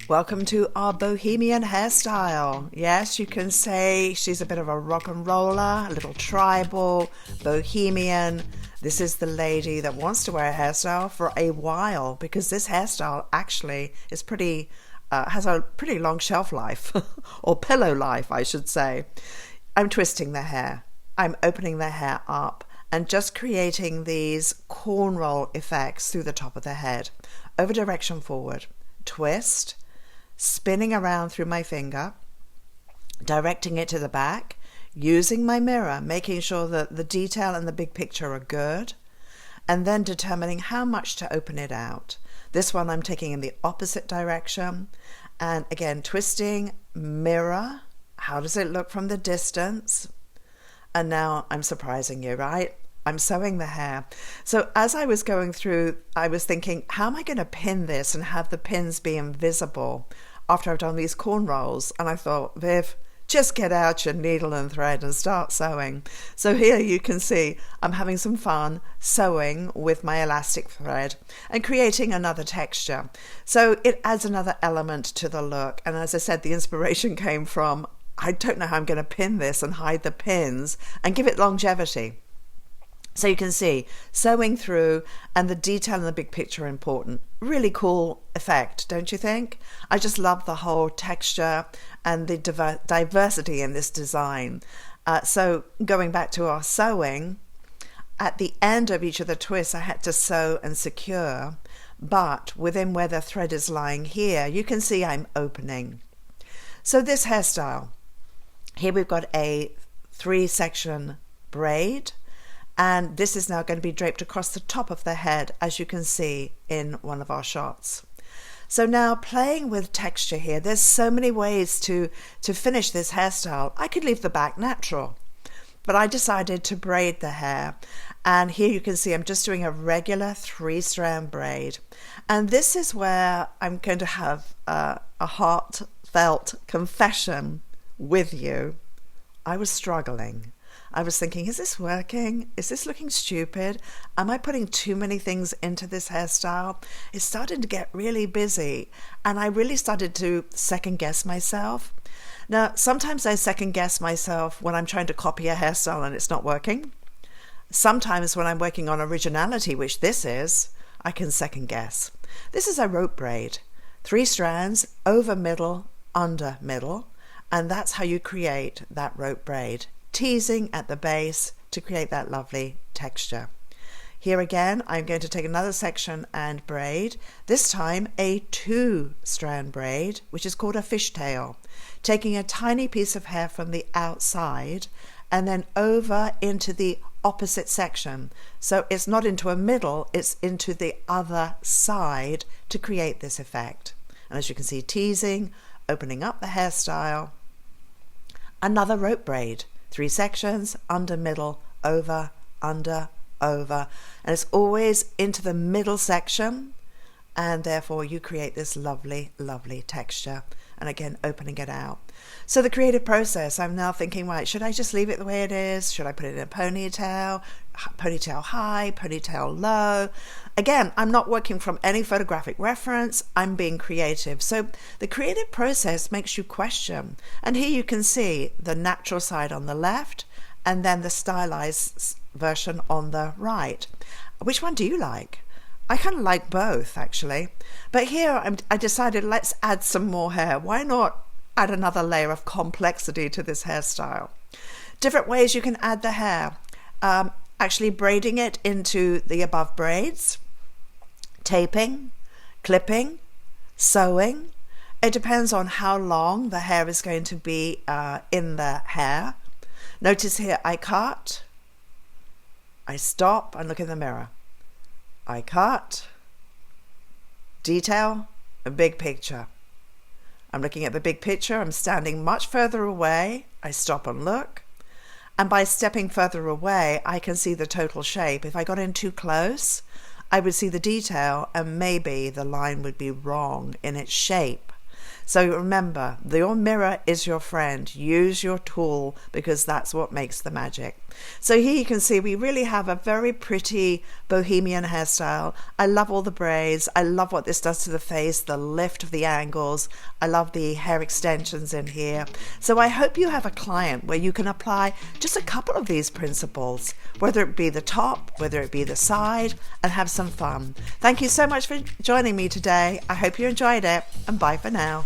Welcome to our bohemian hairstyle. Yes, you can say she's a bit of a rock and roller, a little tribal, bohemian. This is the lady that wants to wear a hairstyle for a while, because this hairstyle actually is has a pretty long shelf life, or pillow life, I should say. I'm twisting the hair. I'm opening the hair up and just creating these cornrow effects through the top of the head. Over direction forward, twist, spinning around through my finger, directing it to the back, using my mirror, making sure that the detail and the big picture are good, and then determining how much to open it out. This one I'm taking in the opposite direction, and again, twisting, mirror, how does it look from the distance? And now I'm surprising you, right? I'm sewing the hair. So as I was going through, I was thinking, how am I going to pin this and have the pins be invisible after I've done these cornrows? And I thought, Viv, just get out your needle and thread and start sewing. So here you can see I'm having some fun sewing with my elastic thread and creating another texture. So it adds another element to the look. And as I said, the inspiration came from, I don't know how I'm going to pin this and hide the pins and give it longevity. So you can see sewing through, and the detail and the big picture are important. Really cool effect, don't you think? I just love the whole texture and the diversity in this design. So going back to our sewing, at the end of each of the twists I had to sew and secure, but within where the thread is lying here, you can see I'm opening. So this hairstyle, here we've got a 3-section braid, and this is now going to be draped across the top of the head, as you can see in one of our shots. So now playing with texture here, there's so many ways to finish this hairstyle. I could leave the back natural, but I decided to braid the hair. And here you can see I'm just doing a regular 3-strand braid. And this is where I'm going to have a heartfelt confession with you. I was struggling. I was thinking, is this working? Is this looking stupid? Am I putting too many things into this hairstyle? It started to get really busy, and I really started to second guess myself. Now, sometimes I second guess myself when I'm trying to copy a hairstyle and it's not working. Sometimes when I'm working on originality, which this is, I can second guess. This is a rope braid, 3 strands, over middle, under middle, and that's how you create that rope braid. Teasing at the base to create that lovely texture. Here again, I'm going to take another section and braid, this time a 2-strand braid, which is called a fishtail, taking a tiny piece of hair from the outside and then over into the opposite section. So it's not into a middle, it's into the other side to create this effect. And as you can see, teasing, opening up the hairstyle, another rope braid. 3 sections, under, middle, over, under, over, and it's always into the middle section, and therefore you create this lovely, lovely texture. And again, opening it out. So the creative process, I'm now thinking, right, should I just leave it the way it is? Should I put it in a ponytail? Ponytail high, ponytail low? Again, I'm not working from any photographic reference. I'm being creative. So the creative process makes you question. And here you can see the natural side on the left and then the stylized version on the right. Which one do you like? I kind of like both, actually. But here I decided, let's add some more hair. Why not add another layer of complexity to this hairstyle? Different ways you can add the hair. Actually braiding it into the above braids, taping, clipping, sewing. It depends on how long the hair is going to be in the hair. Notice here I cut, I stop and look in the mirror. I cut, detail, a big picture. I'm looking at the big picture. I'm standing much further away. I stop and look. And by stepping further away, I can see the total shape. If I got in too close, I would see the detail and maybe the line would be wrong in its shape. So remember, your mirror is your friend. Use your tool, because that's what makes the magic. So here you can see we really have a very pretty bohemian hairstyle. I love all the braids. I love what this does to the face, the lift of the angles. I love the hair extensions in here. So I hope you have a client where you can apply just a couple of these principles, whether it be the top, whether it be the side, and have some fun. Thank you so much for joining me today. I hope you enjoyed it, and bye for now.